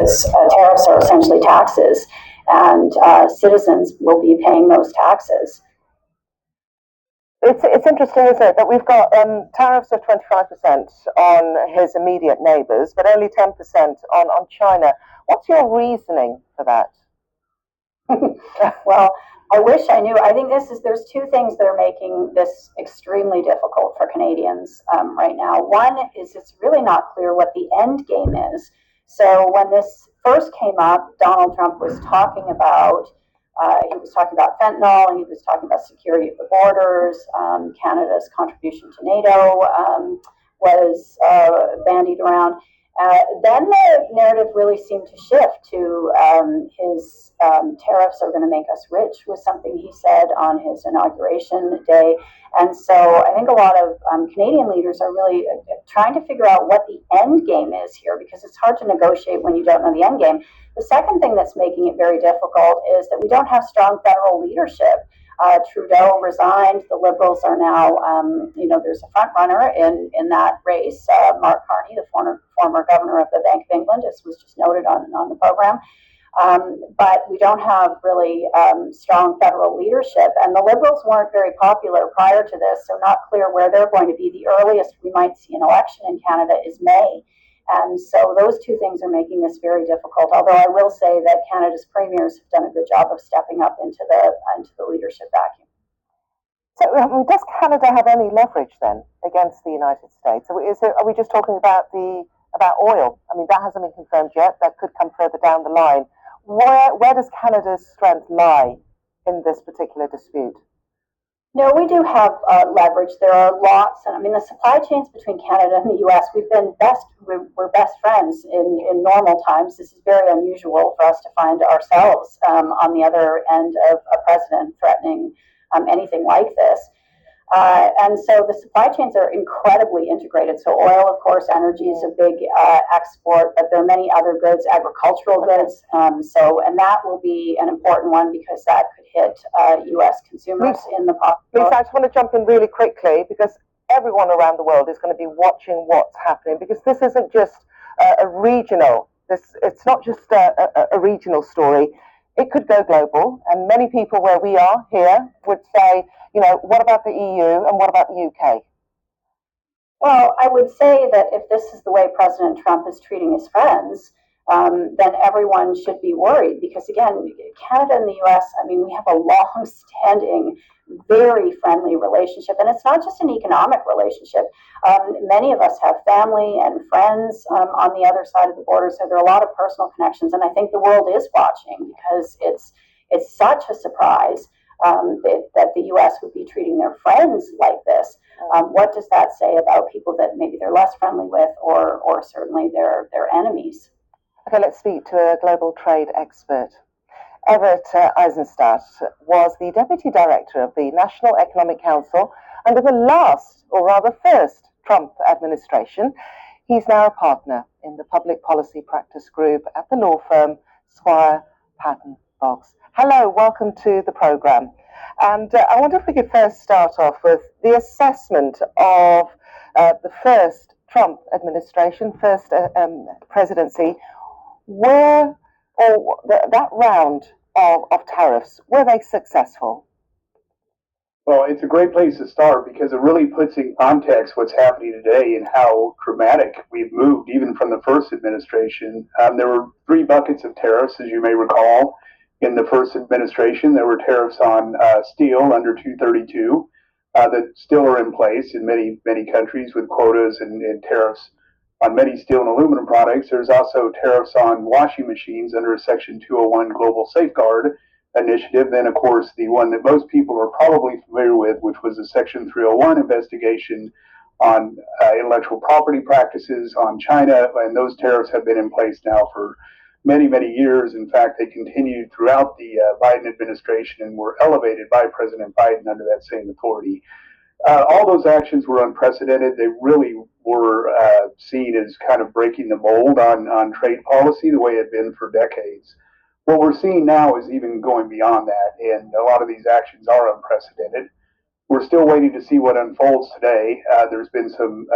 because tariffs are essentially taxes, and citizens will be paying those taxes. It's interesting, isn't it, that we've got tariffs of 25% on his immediate neighbours, but only 10% on China. What's your reasoning for that? Well, I wish I knew. I think there's two things that are making this extremely difficult for Canadians right now. One is it's really not clear what the end game is. So when this first came up, Donald Trump was talking about fentanyl, he was talking about security of the borders, Canada's contribution to NATO was bandied around. Then the narrative really seemed to shift to his tariffs are going to make us rich, was something he said on his inauguration day. And so I think a lot of Canadian leaders are really trying to figure out what the end game is here, because it's hard to negotiate when you don't know the end game. The second thing that's making it very difficult is that we don't have strong federal leadership. Trudeau resigned. The Liberals are now, there's a front runner in that race, Mark Carney, the former governor of the Bank of England, as was just noted on the program. But we don't have really strong federal leadership. And the Liberals weren't very popular prior to this, so not clear where they're going to be. The earliest we might see an election in Canada is May. And so those two things are making this very difficult. Although I will say that Canada's premiers have done a good job of stepping up into the leadership vacuum. So does Canada have any leverage then against the United States? Are we just talking about oil? I mean, that hasn't been confirmed yet. That could come further down the line. Where does Canada's strength lie in this particular dispute? No, we do have leverage. There are lots, and I mean the supply chains between Canada and the U.S. We're best friends in normal times. This is very unusual for us to find ourselves on the other end of a president threatening anything like this. And so the supply chains are incredibly integrated. So oil, of course, energy is a big export, but there are many other goods, agricultural goods. And that will be an important one because that could hit U.S. consumers in the pocket. Lisa, I just want to jump in really quickly because everyone around the world is going to be watching what's happening, because this isn't just it's not just a regional story. It could go global, and many people where we are here would say, what about the EU and what about the UK? Well, I would say that if this is the way President Trump is treating his friends, then everyone should be worried because, again, Canada and the US, I mean, we have a long-standing, very friendly relationship, and it's not just an economic relationship. Many of us have family and friends on the other side of the border, so there are a lot of personal connections, and I think the world is watching because it's such a surprise that the U.S. would be treating their friends like this. What does that say about people that maybe they're less friendly with, or certainly their enemies? Okay, let's speak to a global trade expert. Everett Eisenstadt was the Deputy Director of the National Economic Council under the last, or rather first, Trump administration. He's now a partner in the Public Policy Practice Group at the law firm Squire Patton Boggs. Hello, welcome to the programme. And I wonder if we could first start off with the assessment of the first Trump administration, first presidency. That round of tariffs, were they successful? Well, it's a great place to start because it really puts in context what's happening today and how dramatic we've moved, even from the first administration. There were 3 buckets of tariffs, as you may recall. In the first administration, there were tariffs on steel under 232 that still are in place in many countries with quotas and tariffs on many steel and aluminum products. There's also tariffs on washing machines under a Section 201 Global Safeguard initiative. Then, of course, the one that most people are probably familiar with, which was a Section 301 investigation on intellectual property practices on China. And those tariffs have been in place now for many years. In fact, they continued throughout the Biden administration and were elevated by President Biden under that same authority. All those actions were unprecedented. They really were seen as kind of breaking the mold on trade policy the way it had been for decades. What we're seeing now is even going beyond that, and a lot of these actions are unprecedented. We're still waiting to see what unfolds today. There's been some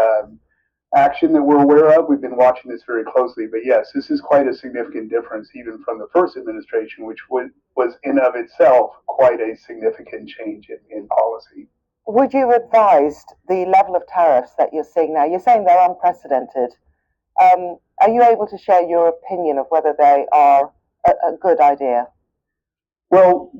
action that we're aware of. We've been watching this very closely, but yes, this is quite a significant difference even from the first administration, which was in of itself quite a significant change in policy. Would you advise the level of tariffs that you're seeing now? You're saying they're unprecedented. Are you able to share your opinion of whether they are a good idea? Well,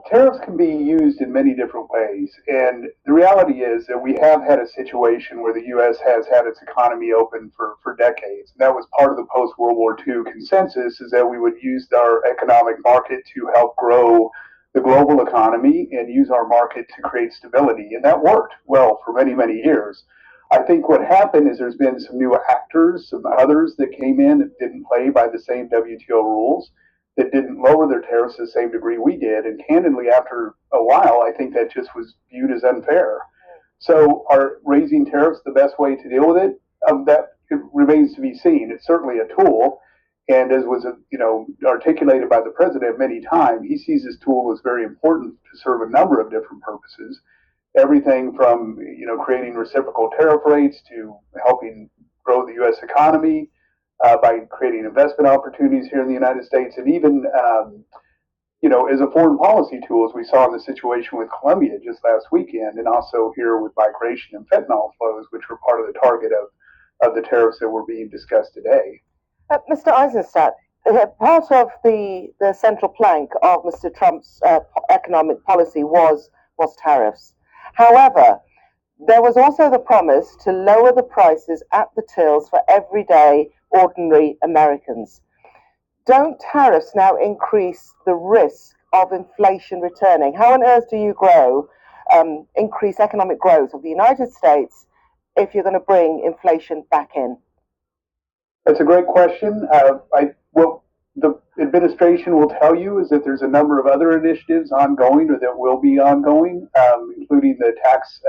tariffs can be used in many different ways. And the reality is that we have had a situation where the U.S. has had its economy open for decades. And that was part of the post World War II consensus, is that we would use our economic market to help grow the global economy and use our market to create stability. And that worked well for many, many years. I think what happened is there's been some new actors, some others that came in that didn't play by the same WTO rules, that didn't lower their tariffs to the same degree we did. And candidly, after a while, I think that just was viewed as unfair. So are raising tariffs the best way to deal with it? That remains to be seen. It's certainly a tool. And as was articulated by the president many times, he sees this tool as very important to serve a number of different purposes. Everything from creating reciprocal tariff rates to helping grow the U.S. economy, by creating investment opportunities here in the United States, and even as a foreign policy tool, as we saw in the situation with Colombia just last weekend, and also here with migration and fentanyl flows, which were part of the target of the tariffs that were being discussed today. Mr. Eisenstadt, part of the central plank of Mr. Trump's economic policy was tariffs. However, there was also the promise to lower the prices at the tills for everyday, ordinary Americans. Don't tariffs now increase the risk of inflation returning? How on earth do you increase economic growth of the United States if you're going to bring inflation back in? That's a great question. What the administration will tell you is that there's a number of other initiatives ongoing or that will be ongoing, including the tax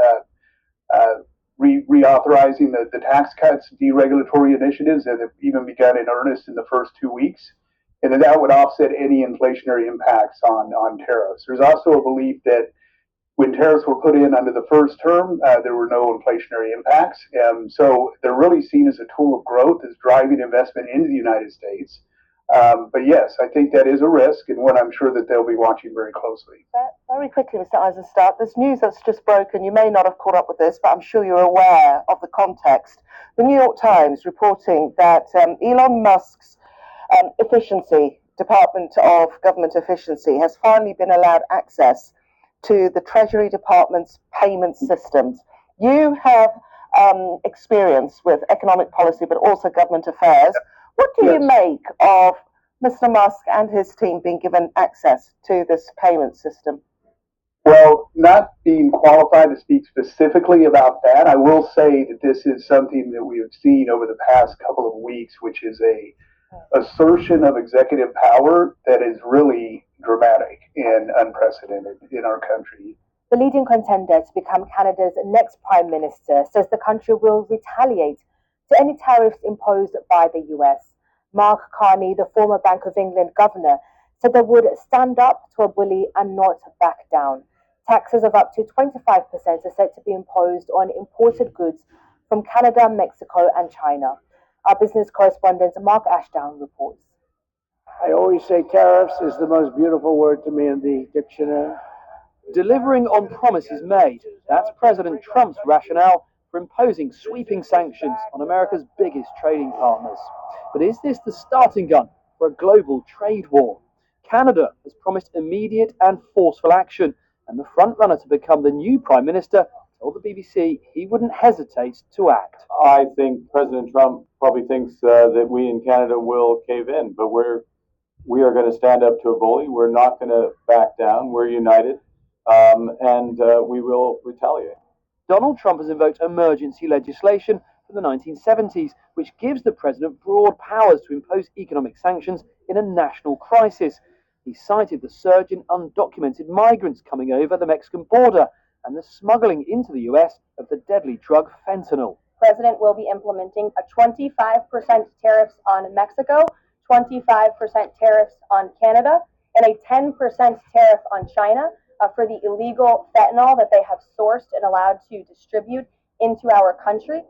reauthorizing the tax cuts, deregulatory initiatives that have even begun in earnest in the first 2 weeks, and that would offset any inflationary impacts on tariffs. There's also a belief that when tariffs were put in under the first term, there were no inflationary impacts. So they're really seen as a tool of growth, as driving investment into the United States. But yes, I think that is a risk, and one I'm sure that they'll be watching very closely. Very quickly, Mr. Eisenstadt, there's news that's just broken. You may not have caught up with this, but I'm sure you're aware of the context. The New York Times reporting that Elon Musk's Department of Government Efficiency has finally been allowed access to the Treasury Department's payment systems. You have experience with economic policy, but also government affairs. What do you make of Mr. Musk and his team being given access to this payment system? Well, not being qualified to speak specifically about that, I will say that this is something that we have seen over the past couple of weeks, which is a assertion of executive power that is really dramatic and unprecedented in our country. The leading contender to become Canada's next Prime Minister says the country will retaliate to any tariffs imposed by the US. Mark Carney, the former Bank of England governor, said they would stand up to a bully and not back down. Taxes of up to 25% are set to be imposed on imported goods from Canada, Mexico, and China. Our business correspondent Mark Ashdown reports. I always say tariffs is the most beautiful word to me in the dictionary. Delivering on promises made. That's President Trump's rationale for imposing sweeping sanctions on America's biggest trading partners. But is this the starting gun for a global trade war? Canada has promised immediate and forceful action, and the frontrunner to become the new Prime Minister told the BBC he wouldn't hesitate to act. I think President Trump probably thinks that we in Canada will cave in, but we are going to stand up to a bully. We're not going to back down. We're united, and we will retaliate. Donald Trump has invoked emergency legislation from the 1970s, which gives the president broad powers to impose economic sanctions in a national crisis. He cited the surge in undocumented migrants coming over the Mexican border and the smuggling into the US of the deadly drug fentanyl. The president will be implementing a 25% tariffs on Mexico, 25% tariffs on Canada, and a 10% tariff on China for the illegal fentanyl that they have sourced and allowed to distribute into our country.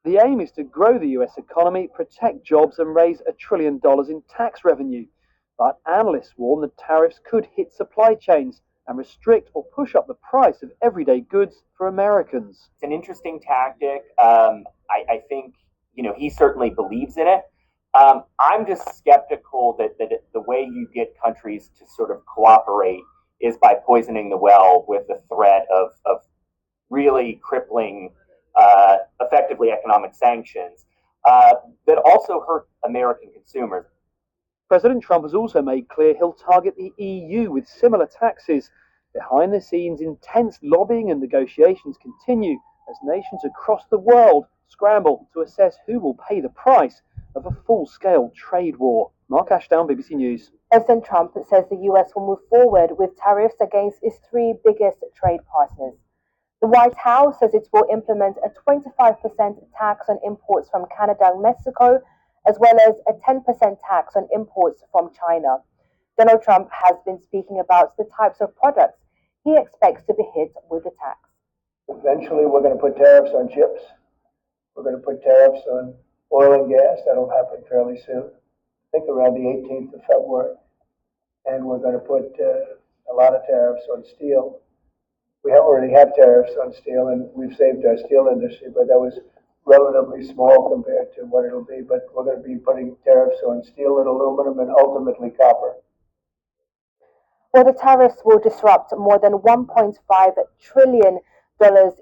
The aim is to grow the US economy, protect jobs, and raise $1 trillion in tax revenue. But analysts warn that tariffs could hit supply chains and restrict or push up the price of everyday goods for Americans. It's an interesting tactic. I think he certainly believes in it. I'm just skeptical that the way you get countries to sort of cooperate is by poisoning the well with the threat of really crippling, effectively economic sanctions that also hurt American consumers. President Trump has also made clear he'll target the EU with similar taxes. Behind the scenes, intense lobbying and negotiations continue as nations across the world scramble to assess who will pay the price of a full-scale trade war. Mark Ashdown, BBC News. President Trump says the US will move forward with tariffs against its three biggest trade partners. The White House says it will implement a 25% tax on imports from Canada and Mexico, as well as a 10% tax on imports from China. Donald Trump has been speaking about the types of products he expects to be hit with the tax. Eventually, we're going to put tariffs on chips. We're going to put tariffs on oil and gas. That'll happen fairly soon. I think around the 18th of February. And we're going to put a lot of tariffs on steel. We already have tariffs on steel, and we've saved our steel industry, but that was relatively small compared to what it'll be. But we're going to be putting tariffs on steel and aluminum and ultimately copper. Well, the tariffs will disrupt more than $1.5 trillion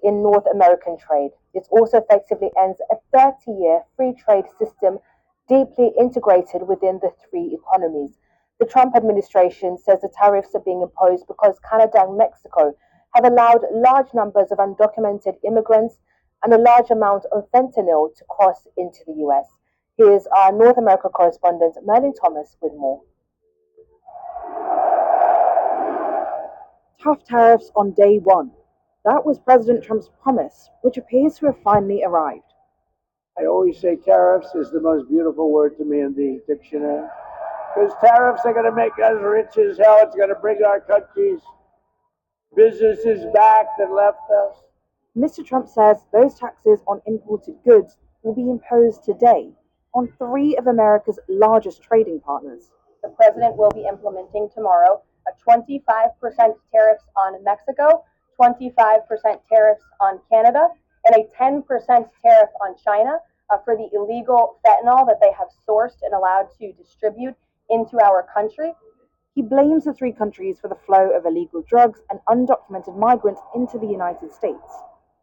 in North American trade. It also effectively ends a 30-year free trade system deeply integrated within the three economies. The Trump administration says the tariffs are being imposed because Canada and Mexico have allowed large numbers of undocumented immigrants and a large amount of fentanyl to cross into the US. Here's our North America correspondent, Merlin Thomas, with more. Tough tariffs on day one. That was President Trump's promise, which appears to have finally arrived. I always say tariffs is the most beautiful word to me in the dictionary. Because tariffs are going to make us rich as hell. It's going to bring our country's businesses back that left us. Mr. Trump says those taxes on imported goods will be imposed today on three of America's largest trading partners. The president will be implementing tomorrow a 25% tariffs on Mexico, 25% tariffs on Canada, and a 10% tariff on China for the illegal fentanyl that they have sourced and allowed to distribute into our country. He blames the three countries for the flow of illegal drugs and undocumented migrants into the United States.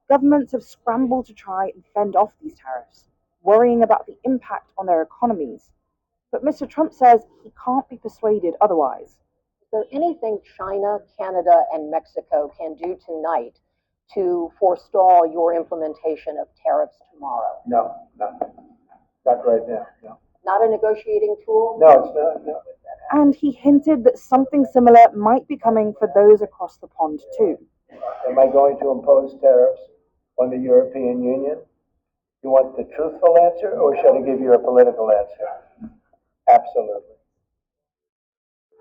Governments have scrambled to try and fend off these tariffs, worrying about the impact on their economies. But Mr. Trump says he can't be persuaded otherwise. Is there anything China, Canada, and Mexico can do tonight to forestall your implementation of tariffs tomorrow? No, not right now, no. Not a negotiating tool? No, it's not, no. And he hinted that something similar might be coming for those across the pond too. Am I going to impose tariffs on the European Union? You want the truthful answer, or should I give you a political answer? Absolutely.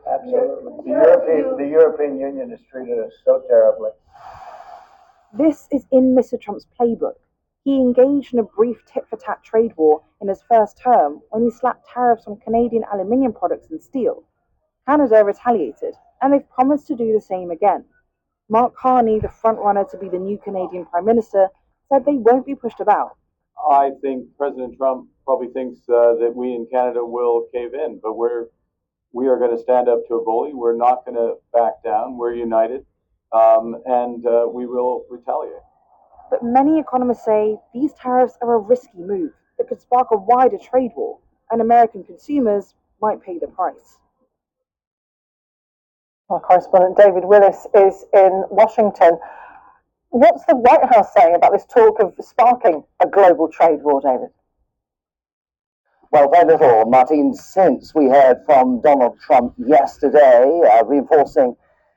Absolutely. The European Union has treated us so terribly. This is in Mr. Trump's playbook. He engaged in a brief tit-for-tat trade war in his first term when he slapped tariffs on Canadian aluminium products and steel. Canada retaliated, and they've promised to do the same again. Mark Carney, the frontrunner to be the new Canadian Prime Minister, said they won't be pushed about. I think President Trump probably thinks that we in Canada will cave in, but we are going to stand up to a bully. We're not going to back down. We're united, and we will retaliate. But many economists say these tariffs are a risky move that could spark a wider trade war, and American consumers might pay the price. Our correspondent David Willis is in Washington. What's the White House saying about this talk of sparking a global trade war, David? Well, very little, Martine, since we heard from Donald Trump yesterday, reinforcing